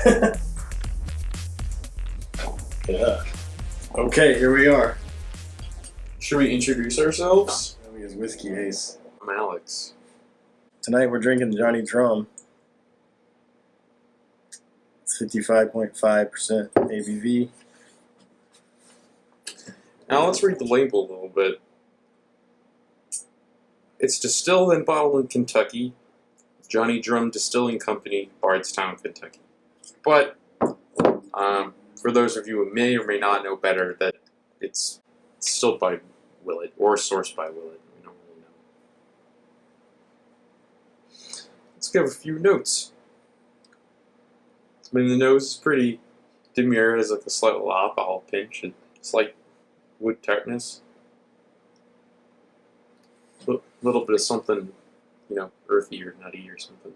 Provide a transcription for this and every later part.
Yeah. Okay, here we are. Should we introduce ourselves? We is Whiskey Ace. I'm Alex. Tonight we're drinking Johnny Drum. It's 55.5% ABV. Now let's read the label a little bit. It's distilled and bottled in Kentucky, Johnny Drum Distilling Company, Bardstown, Kentucky. But for those of you who may or may not know better, that it's distilled by Willett or sourced by Willett. We don't really know. Let's give a few notes. I mean, the nose is pretty demure, has like a slight alcohol pinch and slight wood tartness. A little bit of something, earthy or nutty or something.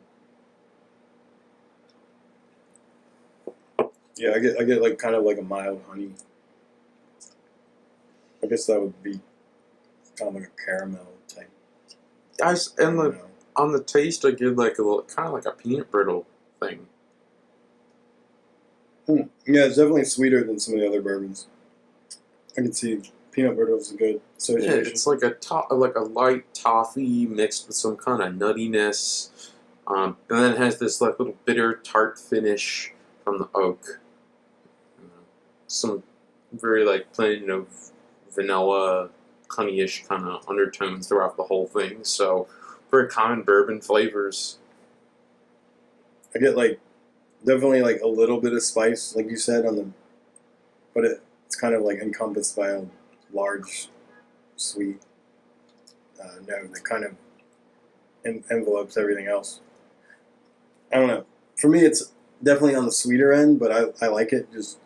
Yeah, I get like kind of like a mild honey. I guess that would be kind of like a caramel type. On the taste, I get like a little, kind of like a peanut brittle thing. Yeah, it's definitely sweeter than some of the other bourbons. I can see peanut brittle is a good association. Yeah, it's like a light toffee mixed with some kind of nuttiness, and then it has this like little bitter tart finish from the oak. Some very like plain, vanilla, honeyish kind of undertones throughout the whole thing. So very common bourbon flavors. I get definitely like a little bit of spice, like you said but it's kind of like encompassed by a large, sweet note that kind of envelopes everything else. I don't know. For me, it's definitely on the sweeter end, but I like it. Just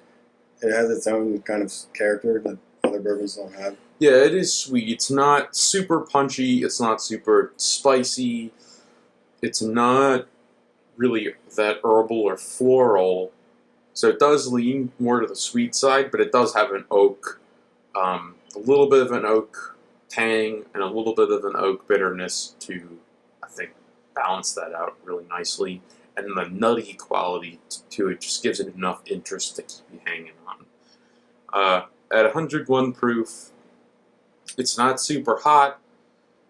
it has its own kind of character that other bourbons don't have. Yeah, it is sweet. It's not super punchy. It's not super spicy. It's not really that herbal or floral. So it does lean more to the sweet side, but it does have an oak, a little bit of an oak tang and a little bit of an oak bitterness to, I think, balance that out really nicely. And the nutty quality to it just gives it enough interest to keep you hanging on. At 101 proof, it's not super hot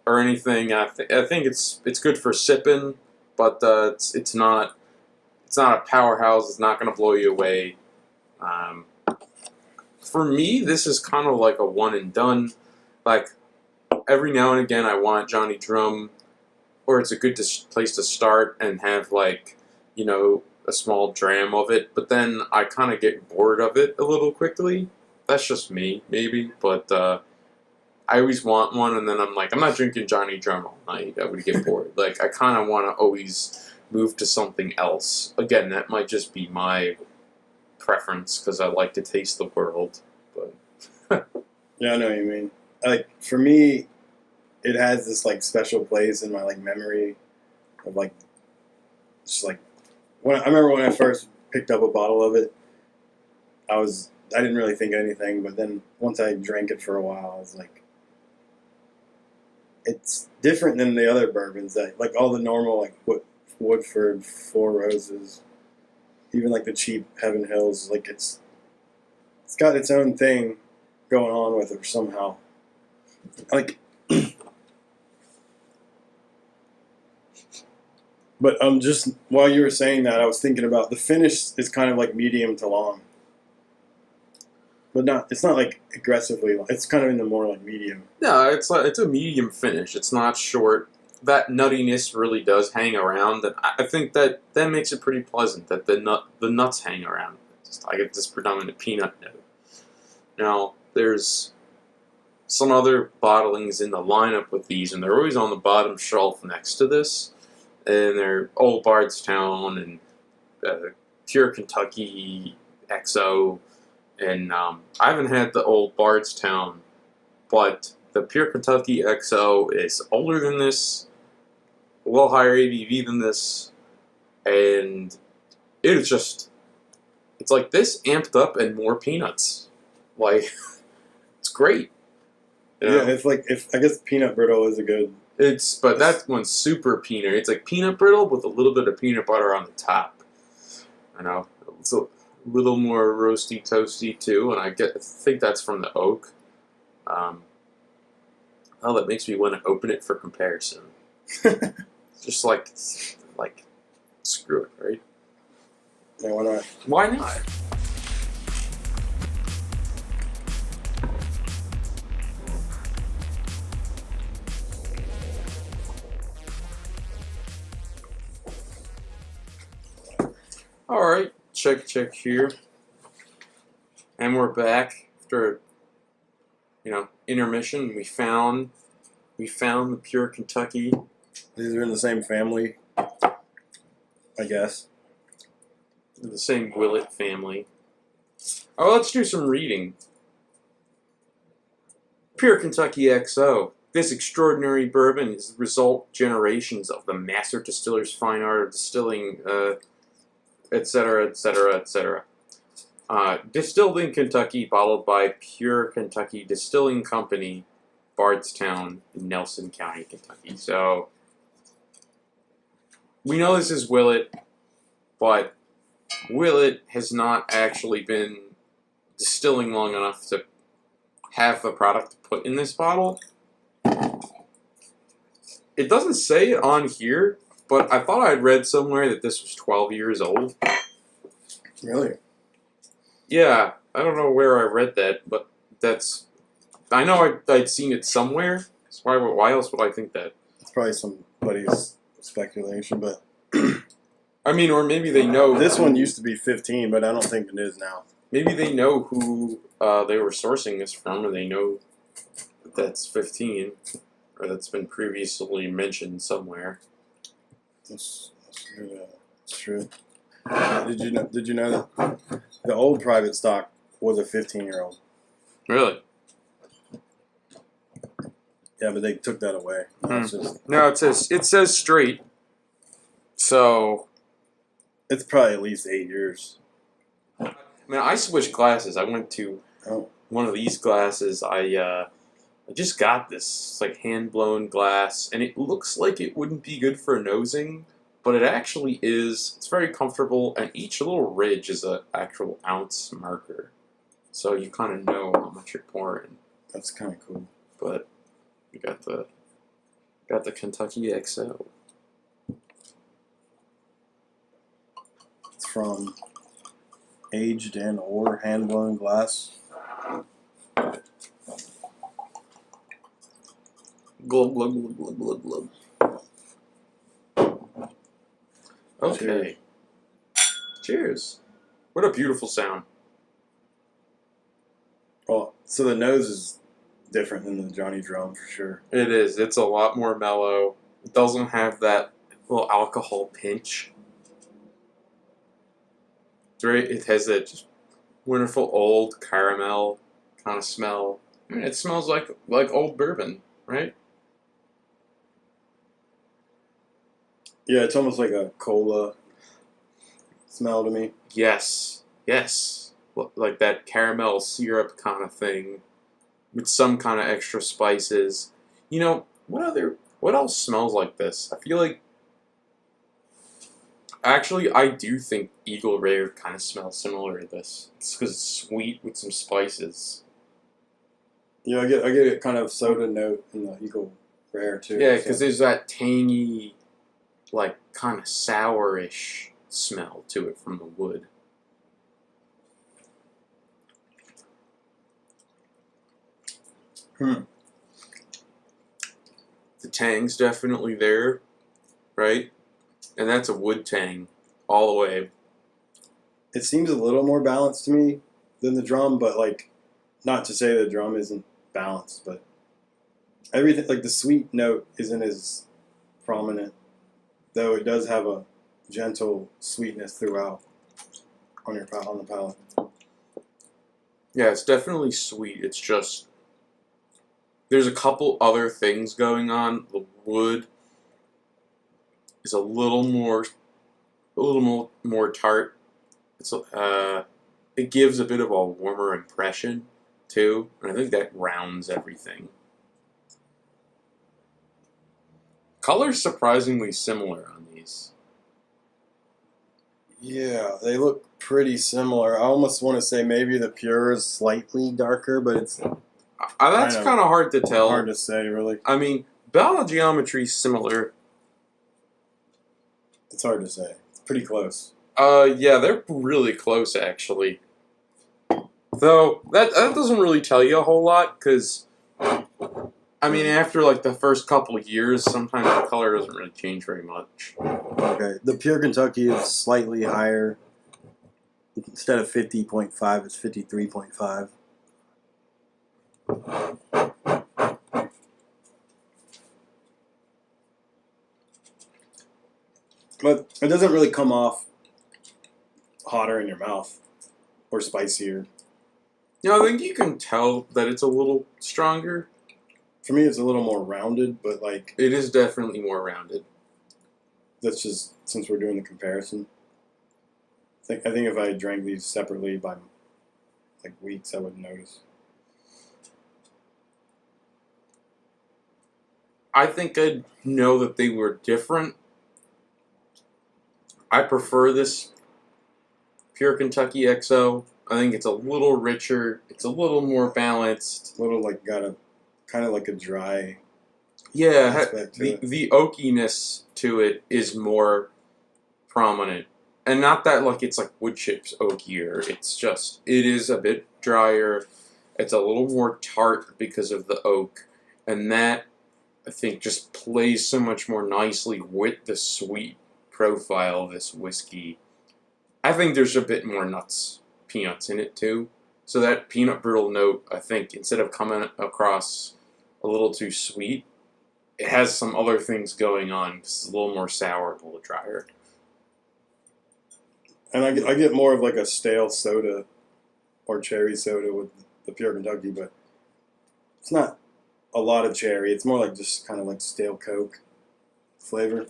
or anything. I think it's good for sipping, but it's not a powerhouse. It's not going to blow you away. For me, this is kind of like a one and done. Like every now and again, I want Johnny Drum, or it's a good place to start and have a small dram of it. But then I kind of get bored of it a little quickly. That's just me, maybe. But I always want one, and then I'm like, I'm not drinking Johnny Drum all night. I would get bored. Like I kind of want to always move to something else. Again, that might just be my preference because I like to taste the world. But Yeah, I know what you mean. Like for me, it has this like special place in my like memory of like just like I remember when I first picked up a bottle of it. I didn't really think anything, but then once I drank it for a while, I was like, it's different than the other bourbons that like all the normal like Woodford, Four Roses, even like the cheap Heaven Hills. Like it's got its own thing going on with it somehow. Like, but just while you were saying that, I was thinking about the finish is kind of like medium to long, but it's not like aggressively long. It's kind of in the more like medium. no, it's a medium finish. It's not short. That nuttiness really does hang around, and I think that makes it pretty pleasant. That the nuts hang around. I get this predominant peanut note. Now, there's some other bottlings in the lineup with these, and they're always on the bottom shelf next to this. And they're Old Bardstown and Pure Kentucky XO. And I haven't had the Old Bardstown, but the Pure Kentucky XO is older than this, a little higher ABV than this, and it is just, it's like this amped up and more peanuts. Like, it's great. Yeah, it's like I guess peanut brittle is a good. But that one's super peanut. It's like peanut brittle with a little bit of peanut butter on the top. It's a little more roasty toasty too, and I think that's from the oak. Oh, that makes me want to open it for comparison. Just like screw it, right? Yeah, why not? Why not? All right, check here, and we're back after intermission. We found the pure Kentucky. These are in the same family, I guess. The same Willett family. Oh, let's do some reading. Pure Kentucky XO. This extraordinary bourbon is the result generations of the master distiller's fine art of distilling, etc., etc., etc. Distilled in Kentucky, bottled by Pure Kentucky Distilling Company, Bardstown, Nelson County, Kentucky. So, we know this is Willett, but Willett has not actually been distilling long enough to have a product to put in this bottle. It doesn't say it on here, but I thought I'd read somewhere that this was 12 years old. Really? Yeah, I don't know where I read that, but I know I'd seen it somewhere. So why else would I think that? It's probably somebody's speculation, but I mean, or maybe they know. This one used to be 15, but I don't think it is now. Maybe they know who they were sourcing this from, or they know that that's 15, or that's been previously mentioned somewhere. That's true. Did you know that the old private stock was a 15-year-old? Really? Yeah, but they took that away. It's just, No, it says straight. So it's probably at least 8 years. I mean, I switched glasses. I went to one of these glasses. I just got this. It's like hand-blown glass, and it looks like it wouldn't be good for nosing, but it actually is. It's very comfortable, and each little ridge is an actual ounce marker. So you kind of know how much you're pouring. That's kind of cool. But you got the Kentucky XO. It's from aged in or hand-blown glass. Glug, glug, glug, glug, glug, glug. Okay. Cheers. What a beautiful sound. Well, so the nose is different than the Johnny Drum for sure. It is. It's a lot more mellow. It doesn't have that little alcohol pinch. It has that just wonderful old caramel kind of smell. I mean, it smells like old bourbon, right? Yeah, it's almost like a cola smell to me. Yes. Like that caramel syrup kind of thing with some kind of extra spices. You know, what else smells like this? I feel like actually I do think Eagle Rare kind of smells similar to this. It's because it's sweet with some spices. Yeah, I get a kind of soda note in the Eagle Rare too. Yeah, because there's that tangy, like kind of sourish smell to it from the wood. The tang's definitely there, right? And that's a wood tang all the way. It seems a little more balanced to me than the drum, but like, not to say the drum isn't balanced, but everything, like the sweet note isn't as prominent, though it does have a gentle sweetness throughout on the palate. Yeah, it's definitely sweet. It's just there's a couple other things going on. The wood is a little more tart. It's it gives a bit of a warmer impression too, and I think that rounds everything. Color's surprisingly similar on these. Yeah, they look pretty similar. I almost want to say maybe the pure is slightly darker, but it's That's kind of hard to tell. hard to say, really. I mean, ballot geometry is similar. It's hard to say. It's pretty close. Yeah, they're really close actually. Though that doesn't really tell you a whole lot, because I mean, after like the first couple of years, sometimes the color doesn't really change very much. Okay, the pure Kentucky is slightly higher. Instead of 50.5, it's 53.5. But it doesn't really come off hotter in your mouth or spicier. You know, I think you can tell that it's a little stronger. For me, it's a little more rounded, but like It is definitely more rounded. that's just since we're doing the comparison. I think if I drank these separately by like weeks, I wouldn't notice. I think I'd know that they were different. I prefer this Pure Kentucky XO. I think it's a little richer. It's a little more balanced. A little like got a kind of like a dry. Yeah, aspect to it. the oakiness to it is more prominent. And not that like it's like wood chips oakier. It's just, it is a bit drier. It's a little more tart because of the oak. And that, I think, just plays so much more nicely with the sweet profile of this whiskey. I think there's a bit more peanuts in it too. So that peanut brittle note, I think, instead of coming across a little too sweet, it has some other things going on. It's a little more sour, a little drier. And I get more of like a stale soda or cherry soda with the pure Kentucky, but it's not a lot of cherry. It's more like just kind of like stale Coke flavor.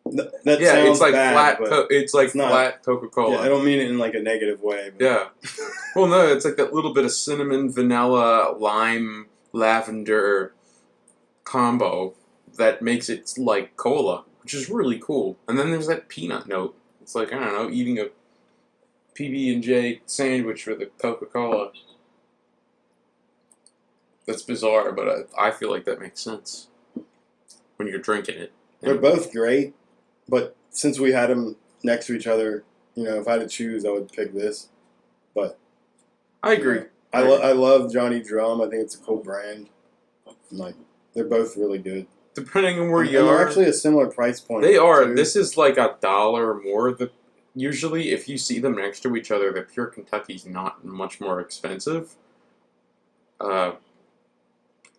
That Yeah, sounds it's like bad, flat. It's like not- flat Coca-Cola. Yeah, I don't mean it in like a negative way. But. Yeah. Well, no, it's like that little bit of cinnamon, vanilla, lime, lavender combo that makes it like cola, which is really cool. And then there's that peanut note. It's like, I don't know, eating a PB&J sandwich with a Coca-Cola. That's bizarre, but I feel like that makes sense when you're drinking it. They're both great, but since we had them next to each other, you know, if I had to choose, I would pick this. But I agree. I love Johnny Drum. I think it's a cool brand. Like they're both really good. Depending on where And you are, they're actually a similar price point. they are. too. This is like $1 more. Usually, if you see them next to each other, the Pure Kentucky's not much more expensive.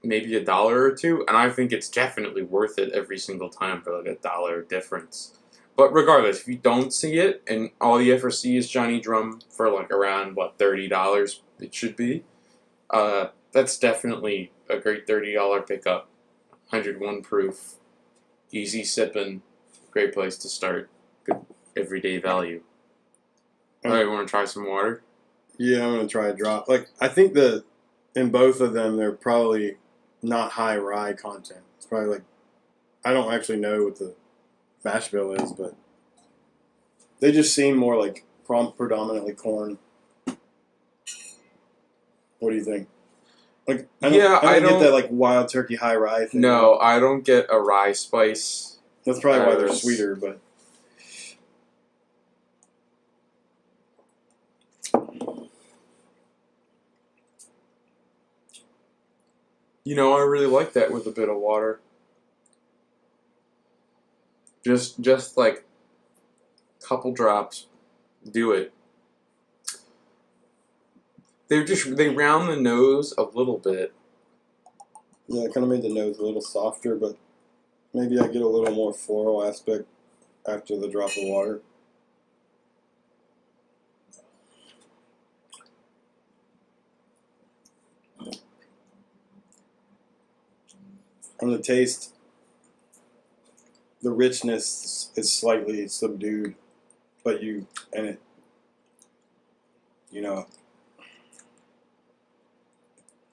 Maybe $1 or $2, and I think it's definitely worth it every single time for like $1 difference. But regardless, if you don't see it and all you ever see is Johnny Drum for like around $30, it should be. That's definitely a great $30 pickup. 101 proof, easy sipping, great place to start. Good everyday value. All right, want to try some water? Yeah, I'm gonna try a drop. Like I think in both of them, they're probably not high rye content. It's probably like I don't actually know what the mash bill is, but they just seem more like predominantly corn. What do you think? Like I don't get that like wild turkey high rye thing. No, I don't get a rye spice. That's probably why they're sweeter, but. You know, I really like that with a bit of water. Just like a couple drops, do it. They round the nose a little bit. Yeah, it kind of made the nose a little softer, but maybe I get a little more floral aspect after the drop of water. On the taste, the richness is slightly subdued, but you know,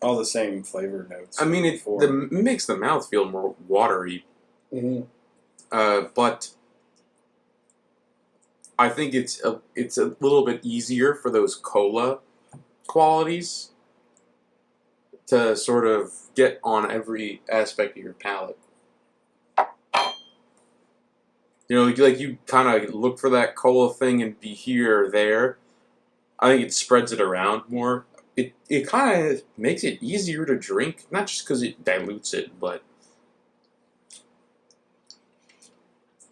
all the same flavor notes. I mean, it makes the mouth feel more watery. Mm-hmm. But I think it's a little bit easier for those cola qualities to sort of get on every aspect of your palate. You know, like you kind of look for that cola thing and be here or there. I think it spreads it around more. It kind of makes it easier to drink, not just because it dilutes it, but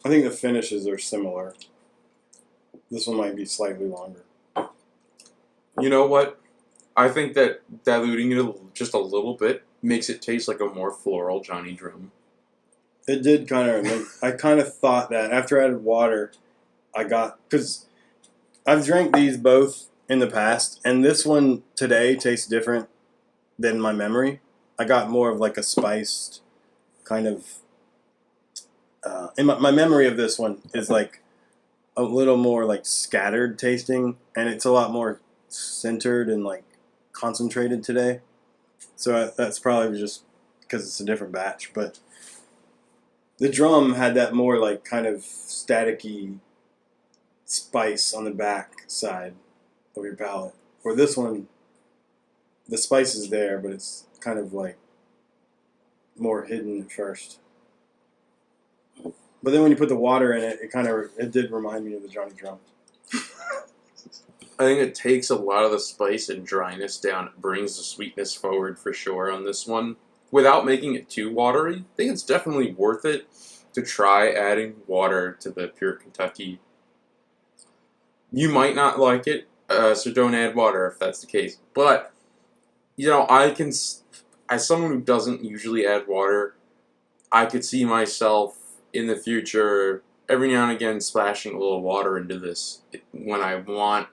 I think the finishes are similar. This one might be slightly longer. you know what? I think that diluting it just a little bit makes it taste like a more floral Johnny Drum. It did kind of. I kind of thought that after I added water, because I've drank these both in the past, and this one today tastes different than my memory. I got more of like a spiced kind of. And my memory of this one is like a little more like scattered tasting, and it's a lot more centered and like concentrated today. So that's probably just because it's a different batch, but. The drum had that more like kind of staticky spice on the back side of your palate. Where this one, the spice is there, but it's kind of like more hidden at first. But then when you put the water in it, it did remind me of the Johnny Drum. I think it takes a lot of the spice and dryness down. It brings the sweetness forward for sure on this one. Without making it too watery, I think it's definitely worth it to try adding water to the Pure Kentucky. You might not like it, so don't add water if that's the case. But, you know, as someone who doesn't usually add water, I could see myself in the future every now and again splashing a little water into this when I want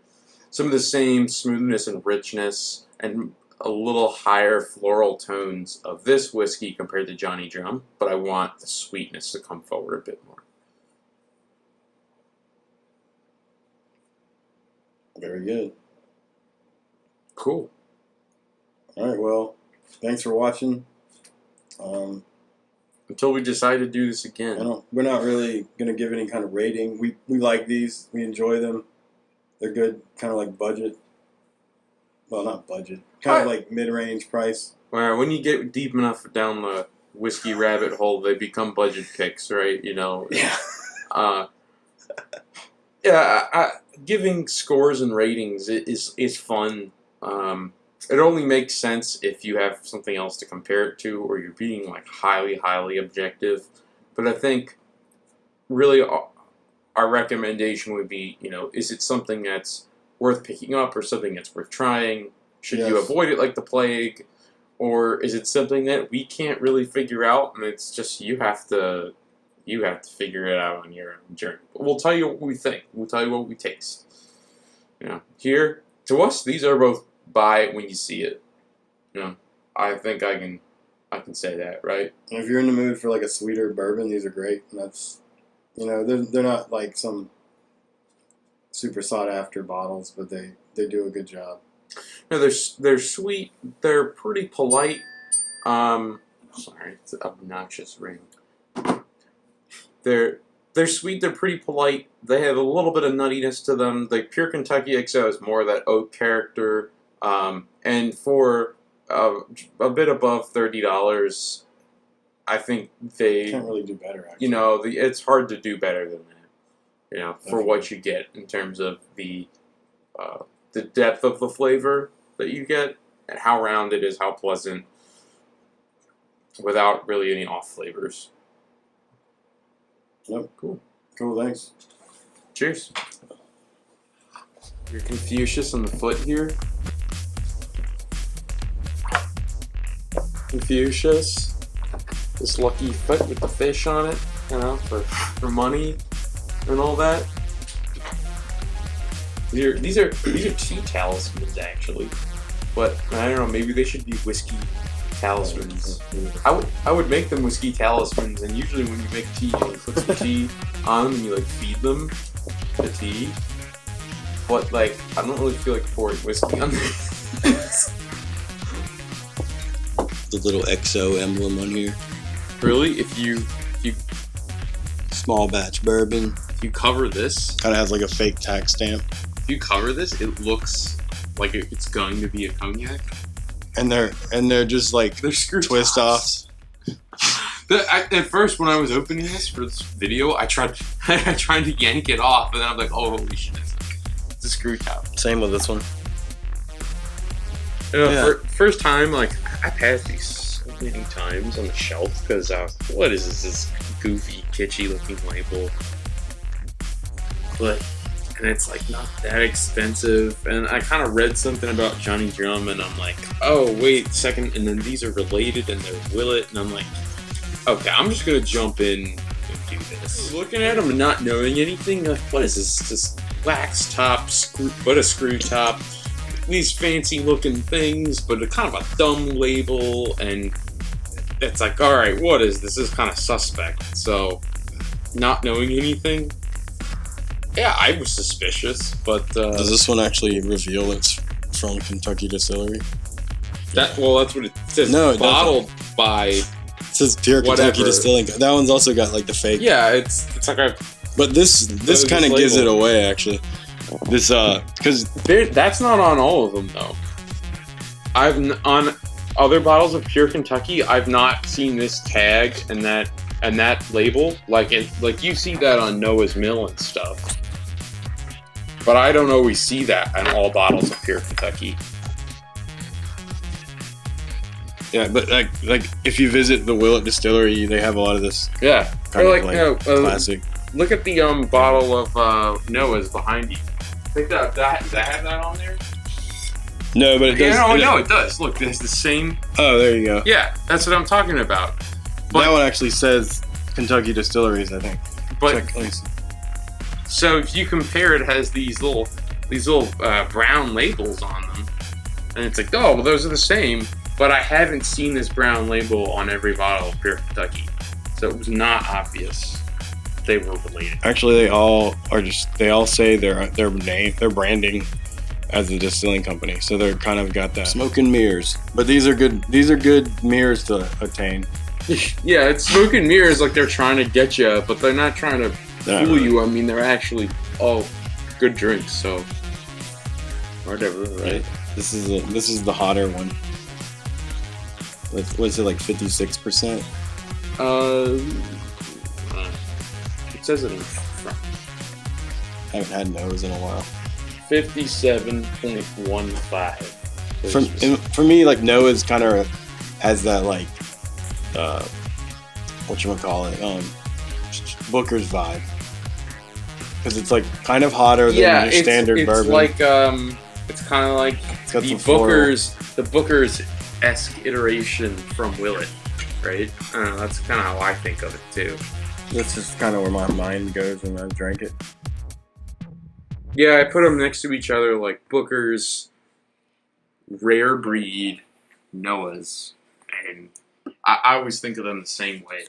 some of the same smoothness and richness and a little higher floral tones of this whiskey compared to Johnny Drum, but I want the sweetness to come forward a bit more. Very good. Cool. All right, well, thanks for watching. Until we decide to do this again. We're not really going to give any kind of rating. We like these. We enjoy them. They're good, kind of like budget. Well, not budget. Kind of like mid-range price. Well, when you get deep enough down the whiskey rabbit hole, they become budget picks, right? You know. Yeah. Giving scores and ratings is fun. It only makes sense if you have something else to compare it to, or you're being like highly objective. But I think really our recommendation would be, you know, is it something that's worth picking up or something that's worth trying? Should you avoid it like the plague? Or is it something that we can't really figure out and it's just you have to figure it out on your own journey? But we'll tell you what we think. We'll tell you what we taste. You know, here, to us, these are both buy it when you see it. You know, I think I can say that, right? And if you're in the mood for like a sweeter bourbon, these are great. And that's, you know, they're not like some super sought after bottles, but they do a good job. No, they're sweet. They're pretty polite. Sorry, it's an obnoxious ring. They're sweet. They're pretty polite. They have a little bit of nuttiness to them. The Pure Kentucky XO has more of that oak character. And for a bit above $30, I think they can't really do better. Actually, you know, it's hard to do better than that. You know, for what you get in terms of the depth of the flavor that you get and how round it is, how pleasant, without really any off flavors. Yep. Cool. Thanks. Cheers. You're Confucius on the foot here. Confucius. This lucky foot with the fish on it, you know, for money and all that. These are tea talismans actually, but I don't know. Maybe they should be whiskey talismans. I would make them whiskey talismans, and usually when you make tea, you like put some tea on them and you like feed them the tea. But like, I don't really feel like pouring whiskey on this. The little XO emblem on here. Really, if you Small batch bourbon. If you cover this, Kind of has like a fake tax stamp. if you cover this, it looks like it's going to be a cognac. And they're just like They're screw twist tops. offs. At first, when I was opening this for this video, I tried to yank it off, and then I'm like, oh, holy shit, it's a screw top. Same with this one. Yeah. First time, like, I passed these so many times on the shelf because what is this goofy, kitschy looking label? And it's like not that expensive. And I kind of read something about Johnny Drum, and I'm like, oh wait, second. And then these are related, and they're Willet, and I'm like, okay, I'm just gonna jump in and do this. Looking at them and not knowing anything, like, what is this? Just wax top, screw top. These fancy looking things, but a kind of a dumb label, and it's like, all right, what is this? This is kind of suspect. So, not knowing anything, yeah, I was suspicious. But Does this one actually reveal it's from Kentucky Distillery? that's what it says. No, it bottled by. It says pure Kentucky Whatever. Distilling. That one's also got like the fake. Yeah, it's like a. But this kind of gives it label. away actually. This because That's not on all of them though. On other bottles of pure Kentucky, I've not seen this tag and that label. Like you see that on Noah's Mill and stuff. But I don't always see that on all bottles of pure Kentucky. yeah, but like if you visit the Willet Distillery, they have a lot of this Yeah, kind or of like classic. look at the bottle of Noah's behind you. I think does that have that on there? No, but it does. No, it does. Look, it's the same. Oh, there you go. Yeah, that's what I'm talking about. But- that one actually says Kentucky Distilleries, I think. But Check, let me see. so if you compare, it has these little brown labels on them, and it's like, oh, well, those are the same. But I haven't seen this brown label on every bottle of pure Kentucky, so it was not obvious they were related. Actually, they all say their branding as a distilling company, so they're kind of got that smoke and mirrors. But these are good mirrors to attain. Yeah, it's smoke and mirrors, like they're trying to get you, but they're not trying to fool you. I mean, they're actually all good drinks, so whatever, right? This is the hotter one. What's it, like 56%? It says it in front. I haven't had Noah's in a while. 57.15. For me, like Noah's kind of has that like whatchamacallit, Booker's vibe, because it's like kind of hotter than your standard bourbon. Like it's kind of like got the floral. Booker's-esque iteration from Willet, right? I don't know, that's kind of how I think of it too. That's just kind of where my mind goes when I drink it. Yeah, I put them next to each other like Booker's, Rare Breed, Noah's, and I always think of them the same way.